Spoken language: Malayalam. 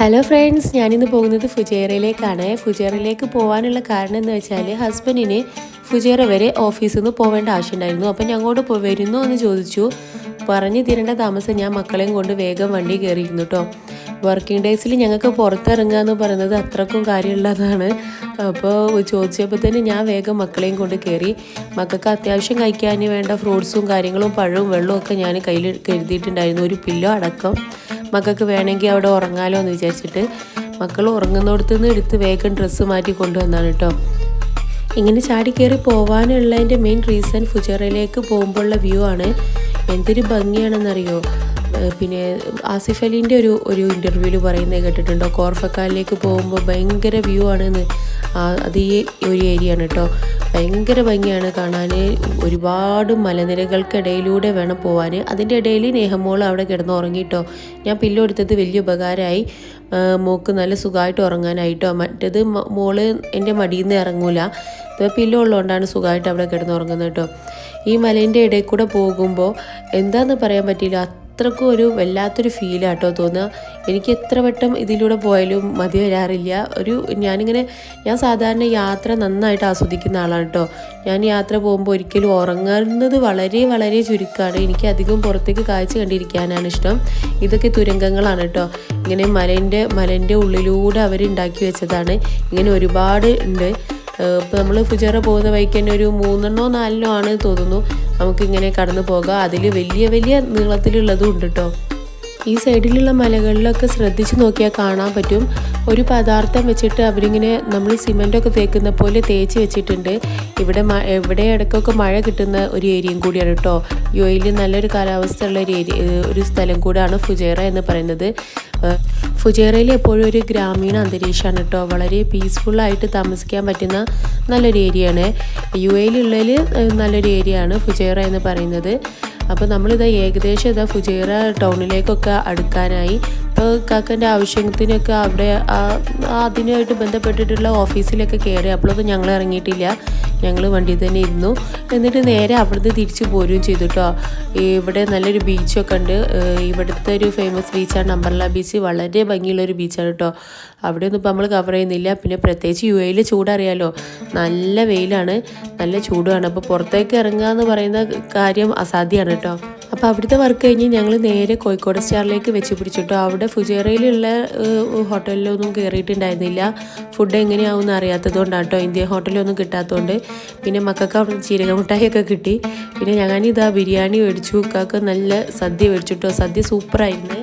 ഹലോ ഫ്രണ്ട്സ്, ഞാനിന്ന് പോകുന്നത് ഫുജേറയിലേക്കാണ്. ഫുജേറയിലേക്ക് പോകാനുള്ള കാരണം എന്ന് വെച്ചാൽ ഹസ്ബൻഡിന് ഫുജേറ വരെ ഓഫീസിൽ നിന്ന് പോവേണ്ട ആവശ്യമുണ്ടായിരുന്നു. അപ്പം ഞങ്ങോട്ട് വരുന്നോ എന്ന് ചോദിച്ചു. പറഞ്ഞു തരേണ്ട താമസം ഞാൻ മക്കളെയും കൊണ്ട് വേഗം വണ്ടി കയറിയിരുന്നു കേട്ടോ. വർക്കിംഗ് ഡേയ്സിൽ ഞങ്ങൾക്ക് പുറത്തിറങ്ങുക എന്ന് പറയുന്നത് അത്രക്കും കാര്യമുള്ളതാണ്. അപ്പോൾ ചോദിച്ചപ്പോൾ തന്നെ ഞാൻ വേഗം മക്കളെയും കൊണ്ട് കയറി. മക്കൾക്ക് അത്യാവശ്യം കഴിക്കാൻ വേണ്ട ഫ്രൂട്ട്സും കാര്യങ്ങളും പഴവും വെള്ളവും ഒക്കെ ഞാൻ കയ്യിൽ കരുതിയിട്ടുണ്ടായിരുന്നു, ഒരു പില്ലോ അടക്കം. മക്കൾക്ക് വേണമെങ്കിൽ അവിടെ ഉറങ്ങാലോ എന്ന് വിചാരിച്ചിട്ട് മക്കൾ ഉറങ്ങുന്നിടത്തു നിന്ന് എടുത്ത് വേഗം ഡ്രസ്സ് മാറ്റി കൊണ്ടുവന്നാണ് കേട്ടോ. ഇങ്ങനെ ചാടി കയറി പോകാനുള്ളതിൻ്റെ മെയിൻ റീസൺ ഫുജേറയിലേക്ക് പോകുമ്പോഴുള്ള വ്യൂ ആണ്. എന്തൊരു ഭംഗിയാണെന്നറിയോ. പിന്നെ ആസിഫ് അലീൻ്റെ ഒരു ഇൻ്റർവ്യൂവിൽ പറയുന്നത് കേട്ടിട്ടുണ്ടോ, കോർഫക്കാലിലേക്ക് പോകുമ്പോൾ ഭയങ്കര വ്യൂ ആണെന്ന്. അത് ഈ ഒരു ഏരിയ ആണ് കേട്ടോ. ഭയങ്കര ഭംഗിയാണ് കാണാൻ. ഒരുപാട് മലനിരകൾക്കിടയിലൂടെ വേണം പോകാൻ. അതിൻ്റെ ഇടയിൽ നേഹമോൾ അവിടെ കിടന്ന് ഉറങ്ങിയിട്ടോ. ഞാൻ പില്ലോ എടുത്തത് വലിയ ഉപകാരമായി. മോക്ക് നല്ല സുഖമായിട്ട് ഉറങ്ങാനായിട്ടോ. മറ്റേത് മോള് എൻ്റെ മടിയിൽ നിന്ന് ഇറങ്ങൂല. പില്ലോ ഉള്ളതുകൊണ്ടാണ് സുഖമായിട്ട് അവിടെ കിടന്നുറങ്ങുന്നത് കേട്ടോ. ഈ മലേൻ്റെ ഇടയിൽ കൂടെ പോകുമ്പോൾ എന്താണെന്ന് പറയാൻ പറ്റില്ല, അത്രക്കും ഒരു വല്ലാത്തൊരു ഫീലാട്ടോ തോന്നുക. എനിക്ക് എത്ര വട്ടം ഇതിലൂടെ പോയാലും മതി വരാറില്ല. ഞാൻ സാധാരണ യാത്ര നന്നായിട്ട് ആസ്വദിക്കുന്ന ആളാണ് കേട്ടോ. ഞാൻ യാത്ര പോകുമ്പോൾ ഒരിക്കലും ഉറങ്ങുന്നത് വളരെ വളരെ ചുരുക്കമാണ്. എനിക്ക് അധികം പുറത്തേക്ക് കാഴ്ച കണ്ടിരിക്കാനാണ് ഇഷ്ടം. ഇതൊക്കെ തുരങ്കങ്ങളാണ് കേട്ടോ. ഇങ്ങനെ മലേൻ്റെ ഉള്ളിലൂടെ അവരുണ്ടാക്കി വെച്ചതാണ്. ഇങ്ങനെ ഒരുപാട് ഉണ്ട്. ഇപ്പോൾ നമ്മൾ ഫുജേറ പോകുന്ന വഴിക്ക് തന്നെ ഒരു 3 or 4 ആണ് തോന്നുന്നു നമുക്കിങ്ങനെ കടന്നു പോകാം. അതിൽ വലിയ വലിയ നീളത്തിലുള്ളതും ഉണ്ട് കേട്ടോ. ഈ സൈഡിലുള്ള മലകളിലൊക്കെ ശ്രദ്ധിച്ച് നോക്കിയാൽ കാണാൻ പറ്റും, ഒരു പദാർത്ഥം വെച്ചിട്ട് അവരിങ്ങനെ നമ്മൾ സിമെൻറ്റൊക്കെ തേക്കുന്ന പോലെ തേച്ച് വെച്ചിട്ടുണ്ട്. ഇവിടെ ഇടയ്ക്കൊക്കെ മഴ കിട്ടുന്ന ഒരു ഏരിയയും കൂടിയാണ് കേട്ടോ. യുഎഇയിൽ നല്ലൊരു കാലാവസ്ഥ ഉള്ള ഒരു സ്ഥലം കൂടാണ് ഫുജേറ എന്ന് പറയുന്നത്. ഫുജേറയിൽ എപ്പോഴും ഒരു ഗ്രാമീണ അന്തരീക്ഷമാണ് കേട്ടോ. വളരെ പീസ്ഫുള്ളായിട്ട് താമസിക്കാൻ പറ്റുന്ന നല്ലൊരു ഏരിയയാണ്. യുഎഇയിലുള്ളതിൽ നല്ലൊരു ഏരിയയാണ് ഫുജേറ എന്ന് പറയുന്നത്. അപ്പോൾ നമ്മളിതാ ഏകദേശം ഫുജേറ ടൗണിലേക്കൊക്കെ അടുക്കാനായി. ഇപ്പോൾ കാക്കൻ്റെ ആവശ്യത്തിനൊക്കെ അവിടെ അതിനായിട്ട് ബന്ധപ്പെട്ടിട്ടുള്ള ഓഫീസിലൊക്കെ കയറി. അപ്പോഴൊന്നും ഞങ്ങൾ ഇറങ്ങിയിട്ടില്ല, ഞങ്ങൾ വണ്ടിയിൽ തന്നെ ഇരുന്നു. എന്നിട്ട് നേരെ അവിടുന്ന് തിരിച്ചു പോരുകയും ചെയ്തു കേട്ടോ. ഇവിടെ നല്ലൊരു ബീച്ചൊക്കെ ഉണ്ട്. ഇവിടുത്തെ ഒരു ഫേമസ് ബീച്ചാണ് അംബർല ബീച്ച്. വളരെ ഭംഗിയുള്ളൊരു ബീച്ചാണ് കേട്ടോ. അവിടെ ഒന്നും ഇപ്പോൾ നമ്മൾ കവർ ചെയ്യുന്നില്ല. പിന്നെ പ്രത്യേകിച്ച് യുഎഇയിൽ ചൂടറിയാലോ, നല്ല വെയിലാണ്, നല്ല ചൂടുമാണ്. അപ്പോൾ പുറത്തേക്ക് ഇറങ്ങുക എന്ന് പറയുന്ന കാര്യം അസാധ്യമാണ് കേട്ടോ. അപ്പോൾ അവിടുത്തെ വർക്ക് കഴിഞ്ഞ് ഞങ്ങൾ നേരെ കോഴിക്കോട് സ്റ്റാറിലേക്ക് വെച്ച് പിടിച്ചിട്ടോ. അവിടെ ഫുജേറയിലുള്ള ഹോട്ടലിലൊന്നും കയറിയിട്ടുണ്ടായിരുന്നില്ല. ഫുഡ് എങ്ങനെയാവുമെന്ന് അറിയാത്തത് കൊണ്ടാണ് കേട്ടോ, ഇന്ത്യൻ ഹോട്ടലൊന്നും കിട്ടാത്തതുകൊണ്ട്. പിന്നെ മക്കൾക്ക് അവിടെ ചീരക മിഠായിയൊക്കെ കിട്ടി. പിന്നെ ഞാനിതാ ബിരിയാണി മേടിച്ചു. കാക്ക നല്ല സദ്യ മേടിച്ചിട്ടോ. സദ്യ സൂപ്പറായിരുന്നു.